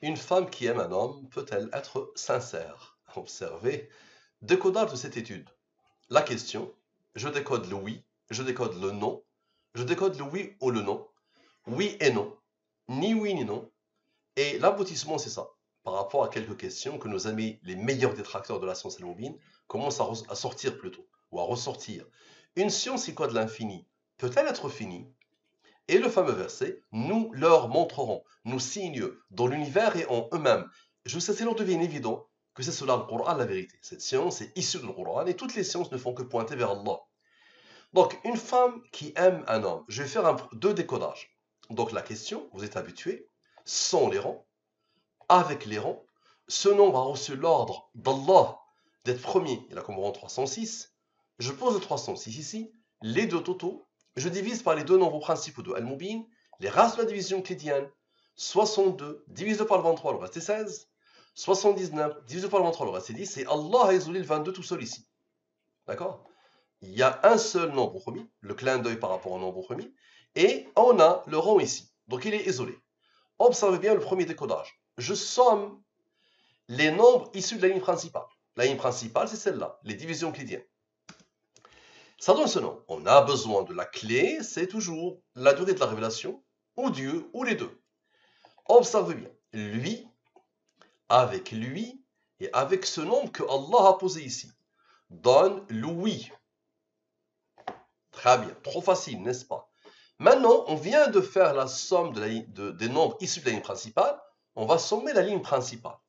Une femme qui aime un homme peut-elle être sincère? Observez. Décodage de cette étude. La question, je décode le oui, je décode le non, je décode le oui ou le non, oui et non, ni oui ni non, et l'aboutissement c'est ça. Par rapport à quelques questions que nos amis, les meilleurs détracteurs de la science al-mubin, commencent à sortir plutôt, ou à ressortir. Une science qui code l'infini peut-elle être finie? Et le fameux verset, nous leur montrerons, nous signes dans l'univers et en eux-mêmes. Je sais, cela devient évident que c'est cela le Coran, la vérité. Cette science est issue du Coran et toutes les sciences ne font que pointer vers Allah. Donc, une femme qui aime un homme, je vais faire deux décodages. Donc, la question, vous êtes habitués, sans les rangs, avec les rangs, ce nombre a reçu l'ordre d'Allah d'être premier. Il a comme rang 306. Je pose le 306 ici, les deux totaux, je divise par les deux nombres principaux de Al-Mubin, les races de la division clédienne, 62 divisé par le 23, le reste est 16, 79 divisé par le 23, le reste est 10, et Allah a isolé le 22 tout seul ici. D'accord? Il y a un seul nombre remis, le clin d'œil par rapport au nombre remis, et on a le rang ici. Donc il est isolé. Observez bien le premier décodage. Je somme les nombres issus de la ligne principale. La ligne principale, c'est celle-là, les divisions clédiennes. Ça donne ce nom. On a besoin de la clé, c'est toujours la durée de la révélation, ou Dieu, ou les deux. Observez bien. Lui, et avec ce nombre que Allah a posé ici, donne l'ouïe. Très bien, trop facile, n'est-ce pas? Maintenant, on vient de faire la somme des nombres issus de la ligne principale. On va sommer la ligne principale.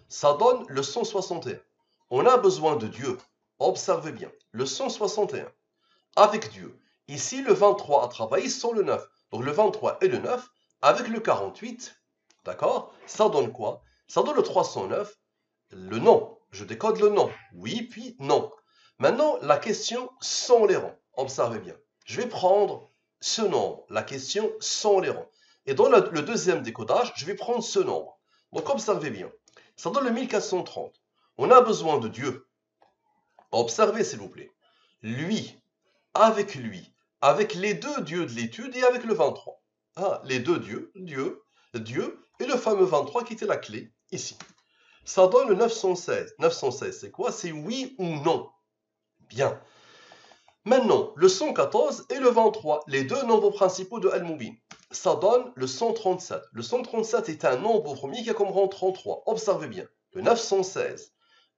Ça donne le 161. On a besoin de Dieu. Observez bien. Le 161 avec Dieu. Ici, le 23 a travaillé sans le 9. Donc le 23 et le 9 avec le 48. D'accord? Ça donne quoi? Ça donne le 309. Le nom. Je décode le nom. Oui, puis non. Maintenant, la question sans les rangs. Observez bien. Je vais prendre ce nombre. La question sans les rangs. Et dans le deuxième décodage, je vais prendre ce nombre. Donc observez bien. Ça donne le 1430. On a besoin de Dieu. Observez, s'il vous plaît. Lui, avec les deux dieux de l'étude et avec le 23. Ah, les deux dieux, Dieu et le fameux 23 qui était la clé, ici. Ça donne le 916. 916, c'est quoi? C'est oui ou non. Bien. Maintenant, le 114 et le 23, les deux nombres principaux de Al-Mubin. Ça donne le 137. Le 137 est un nombre premier qui a comme rang 33. Observez bien. Le 916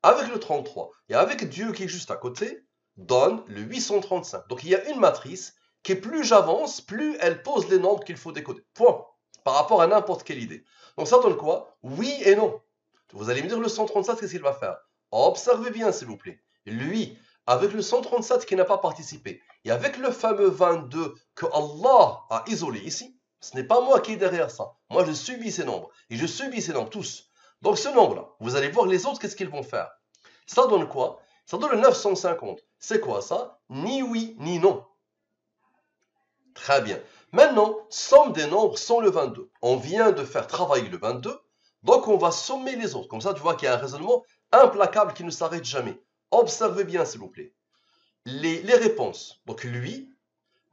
avec le 33 et avec Dieu qui est juste à côté donne le 835. Donc il y a une matrice qui, plus j'avance, plus elle pose les nombres qu'il faut décoder. Point. Par rapport à n'importe quelle idée. Donc ça donne quoi? Oui et non. Vous allez me dire le 137, qu'est-ce qu'il va faire? Observez bien, s'il vous plaît. Lui, avec le 137 qui n'a pas participé, et avec le fameux 22 que Allah a isolé ici, ce n'est pas moi qui est derrière ça. Moi, je subis ces nombres. Et je subis ces nombres tous. Donc ce nombre-là, vous allez voir les autres, qu'est-ce qu'ils vont faire? Ça donne quoi? Ça donne le 950. C'est quoi ça? Ni oui, ni non. Très bien. Maintenant, somme des nombres sans le 22. On vient de faire travailler le 22, donc on va sommer les autres. Comme ça, tu vois qu'il y a un raisonnement implacable qui ne s'arrête jamais. Observez bien, s'il vous plaît. Les réponses. Donc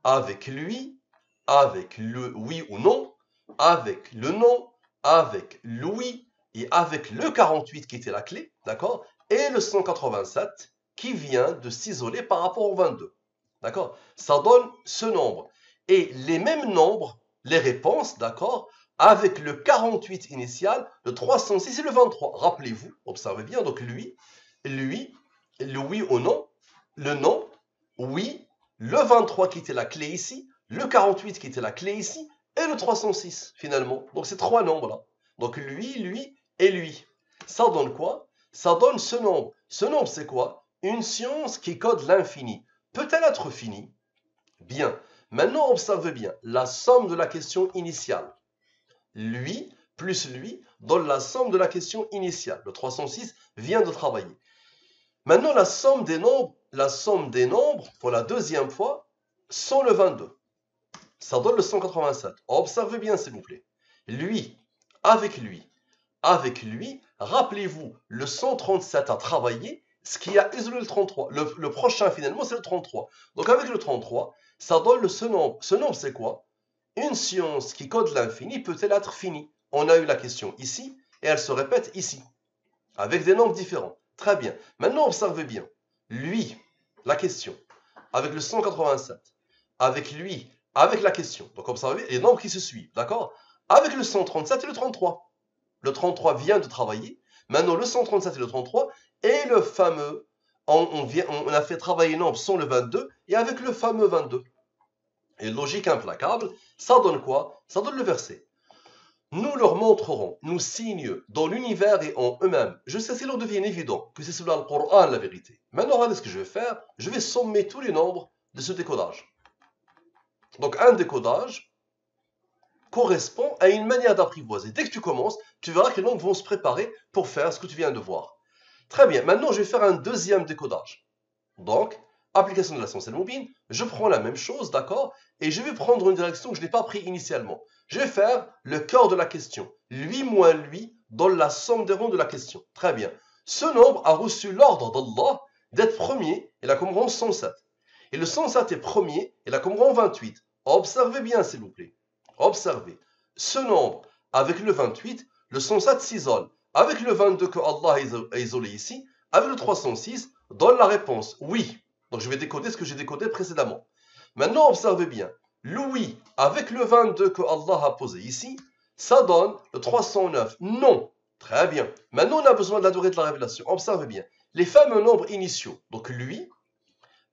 avec lui, avec le oui ou non, avec le non, avec le oui et avec le 48 qui était la clé, d'accord? Et le 187 qui vient de s'isoler par rapport au 22. D'accord? Ça donne ce nombre. Et les mêmes nombres, les réponses, d'accord? Avec le 48 initial, le 306 et le 23. Rappelez-vous, observez bien, donc lui, le oui ou non, le non, oui, le 23 qui était la clé ici, le 48 qui était la clé ici, et le 306 finalement. Donc ces trois nombres-là. Donc lui et lui. Ça donne quoi? Ça donne ce nombre. Ce nombre, c'est quoi? Une science qui code l'infini. Peut-elle être finie? Bien. Maintenant, observez bien la somme de la question initiale. Lui plus lui donne la somme de la question initiale. Le 306 vient de travailler. Maintenant, la somme des nombres pour la deuxième fois, sans le 22. Ça donne le 187. Observez bien, s'il vous plaît. Lui, avec lui, avec lui, rappelez-vous, le 137 a travaillé, ce qui a isolé le 33. Le prochain, finalement, c'est le 33. Donc, avec le 33, ça donne ce nombre. Ce nombre, c'est quoi? Une science qui code l'infini peut-elle être finie? On a eu la question ici. et elle se répète ici, avec des nombres différents. Très bien. Maintenant, observez bien. Lui, la question, avec le 187, avec lui, avec la question. Donc, observez les nombres qui se suivent, d'accord? Avec le 137 et le 33. Le 33 vient de travailler. Maintenant, le 137 et le 33, et le fameux, on a fait travailler nombre sans le 22, et avec le fameux 22. Et logique implacable, ça donne quoi? Ça donne le verset. Nous leur montrerons, nous signes dans l'univers et en eux-mêmes. Je sais s'il leur devient évident que c'est selon le Coran la vérité. Maintenant, regardez ce que je vais faire. Je vais sommer tous les nombres de ce décodage. Donc, un décodage correspond à une manière d'apprivoiser. Dès que tu commences, tu verras que les nombres vont se préparer pour faire ce que tu viens de voir. Très bien. Maintenant, je vais faire un deuxième décodage. Donc, application de la science El-Moubine, je prends la même chose, d'accord? Et je vais prendre une direction que je n'ai pas prise initialement. Je vais faire le cœur de la question. Lui moins lui donne la somme des ronds de la question. Très bien. Ce nombre a reçu l'ordre d'Allah d'être premier, et la comme rang 107. Et le 107 est premier, et la comme rang 28. Observez bien, s'il vous plaît. Observez. Ce nombre, avec le 28, le 107 s'isole. Avec le 22 que Allah a isolé ici, avec le 306, donne la réponse oui. Donc je vais décoder ce que j'ai décodé précédemment. Maintenant, observez bien. Le oui avec le 22 que Allah a posé ici, ça donne le 309. Non. Très bien. Maintenant, on a besoin de la durée de la révélation. Observez bien. Les fameux nombres initiaux. Donc lui,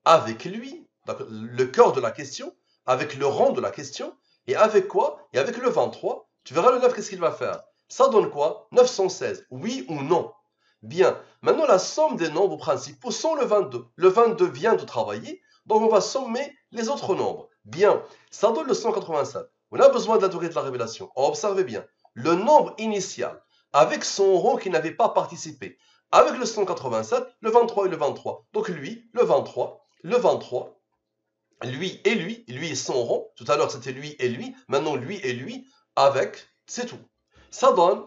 avec lui, le cœur de la question, avec le rang de la question, et avec quoi? Et avec le 23, tu verras le 9, qu'est-ce qu'il va faire? Ça donne quoi? 916. Oui ou non? Bien. Maintenant, la somme des nombres principaux sont le 22. Le 22 vient de travailler, donc on va sommer les autres nombres. Bien. Ça donne le 187. On a besoin de la durée de la révélation. Observez bien. Le nombre initial, avec son rang qui n'avait pas participé, avec le 187, le 23 et le 23. Donc lui, le 23, lui et son rang. Tout à l'heure, c'était lui et lui. Maintenant, lui et lui, avec, c'est tout. Ça donne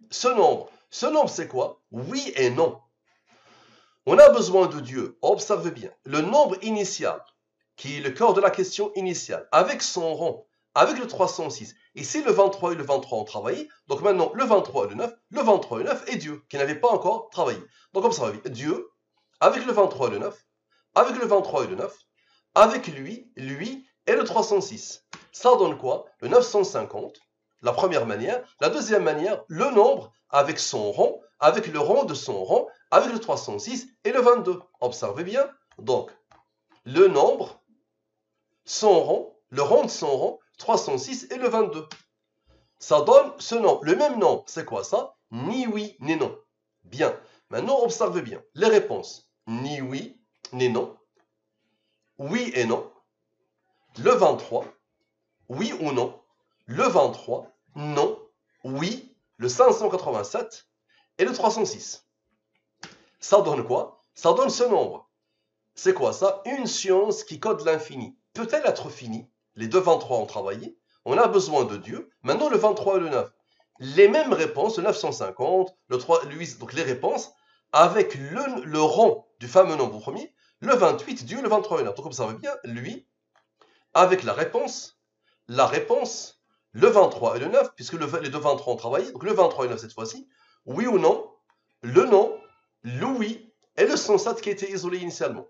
ce nombre. Ce nombre, c'est quoi? Oui et non. On a besoin de Dieu. Observez bien. Le nombre initial, qui est le cœur de la question initiale, avec son rang, avec le 306. Ici, le 23 et le 23 ont travaillé. Donc maintenant, le 23 et le 9, le 23 et le 9 et Dieu, qui n'avait pas encore travaillé. Donc observez bien. Dieu, avec le 23 et le 9, avec le 23 et le 9, avec lui et le 306. Ça donne quoi? Le 950, la première manière. La deuxième manière, le nombre avec son rang, avec le rang de son rang, avec le 306 et le 22. Observez bien. Donc, le nombre, son rang, le rang de son rang, 306 et le 22. Ça donne ce nombre. Le même nombre, c'est quoi ça? Ni oui, ni non. Bien. Maintenant, observez bien. Les réponses. Ni oui, ni non. Oui et non. Le 23. Oui ou non. Le 23. Non. Oui. Le 587 et le 306. Ça donne quoi? Ça donne ce nombre. C'est quoi ça? Une science qui code l'infini. Peut-elle être finie? Les deux 23 ont travaillé. On a besoin de Dieu. Maintenant, le 23 et le 9. Les mêmes réponses, le 950, le 3, le 8, donc les réponses, avec le rang du fameux nombre premier, le 28, Dieu, le 23 et le 9. Donc, observez bien, lui, avec la réponse, le 23 et le 9, puisque les deux 23 ont travaillé, donc le 23 et le 9 cette fois-ci, oui ou non, le oui et le 107 qui était isolé initialement.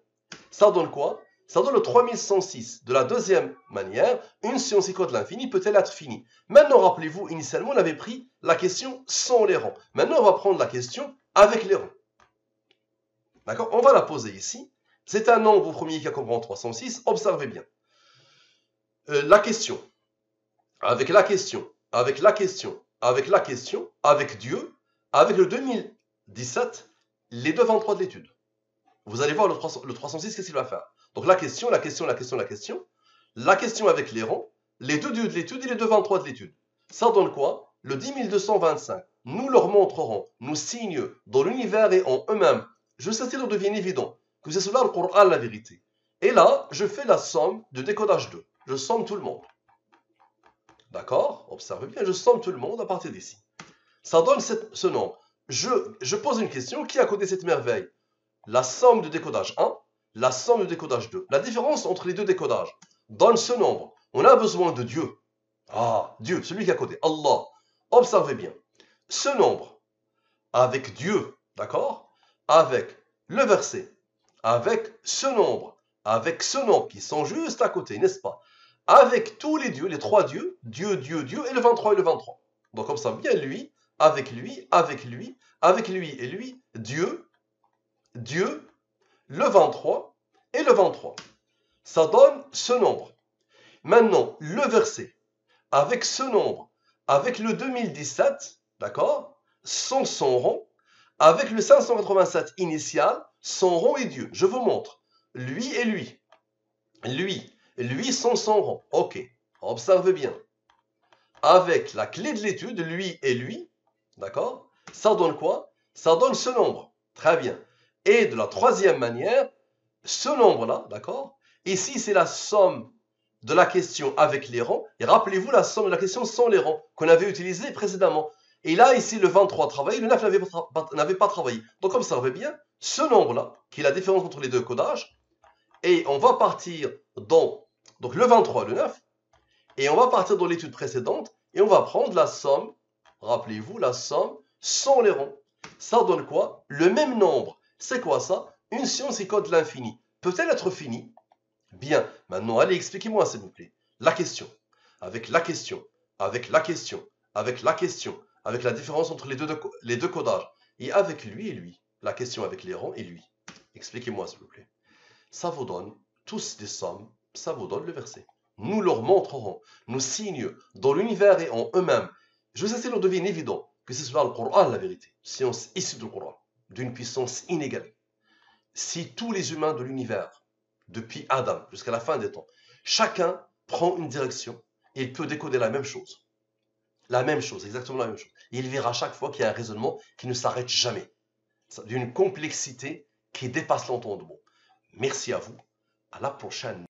Ça donne quoi? Ça donne le 3106. De la deuxième manière, une science icône de l'infini peut-elle être finie? Maintenant, rappelez-vous, initialement, on avait pris la question sans les rangs. Maintenant, on va prendre la question avec les rangs. D'accord? On va la poser ici. C'est un nombre premier qui a comme rang 306. Observez bien. La question, avec la question, avec la question, avec la question, avec Dieu, avec le 2017, les deux 23 de l'étude. Vous allez voir le 306, qu'est-ce qu'il va faire? Donc la question avec les rangs, les deux dieux de l'étude et les deux 23 de l'étude. Ça donne quoi? Le 10225. Nous leur montrerons, nous signes dans l'univers et en eux-mêmes. Je sais qu'il devient évident que c'est cela le Coran la vérité. Et là, je fais la somme de décodage 2. Je somme tout le monde. D'accord? Observez bien, je somme tout le monde à partir d'ici. Ça donne ce nombre. Je pose une question, qui a codé cette merveille? La somme de décodage 1, la somme de décodage 2. La différence entre les deux décodages donne ce nombre. On a besoin de Dieu. Ah, Dieu, celui qui a codé. Allah. Observez bien. ce nombre, avec Dieu, d'accord? Avec le verset, avec ce nombre qui sont juste à côté, n'est-ce pas? Avec tous les dieux, les trois dieux, Dieu, Dieu, Dieu, et le 23 et le 23. Donc comme ça, bien lui, avec lui, avec lui, avec lui et lui, Dieu, Dieu, le 23 et le 23. Ça donne ce nombre. Maintenant, le verset, avec ce nombre, avec le 2017, d'accord, sont son rond, avec le 587 initial, son rond et Dieu. Je vous montre. Lui et lui. Lui sont son rond. Ok, observez bien. Avec la clé de l'étude, lui et lui, d'accord, ça donne quoi? Ça donne ce nombre. Très bien. Et de la troisième manière, ce nombre-là, d'accord, ici c'est la somme de la question avec les rangs. Et rappelez-vous la somme de la question sans les rangs qu'on avait utilisé précédemment. Et là, ici, le 23 travaillé, le 9 n'avait pas travaillé. Donc, observez bien ce nombre-là, qui est la différence entre les deux codages. Et on va partir dans donc le 23 et le 9. Et on va partir dans l'étude précédente. Et on va prendre la somme. Rappelez-vous, la somme sans les rangs. Ça donne quoi? Le même nombre. C'est quoi ça? Une science qui code l'infini. Peut-elle être finie? Bien, maintenant, allez, expliquez-moi, s'il vous plaît. La question, avec la question, avec la question, avec la question, avec la différence entre les deux codages, et avec lui et lui. La question avec les rangs et lui. Expliquez-moi, s'il vous plaît. Ça vous donne tous des sommes, ça vous donne le verset. Nous leur montrerons nos signes dans l'univers et en eux-mêmes. Je sais, c'est le devine évident que c'est cela le Coran, la vérité. Science issue du Coran, d'une puissance inégalée. Si tous les humains de l'univers, depuis Adam jusqu'à la fin des temps, chacun prend une direction et il peut décoder la même chose. La même chose, exactement la même chose. Et il verra chaque fois qu'il y a un raisonnement qui ne s'arrête jamais. D'une complexité qui dépasse l'entendement. Merci à vous. À la prochaine.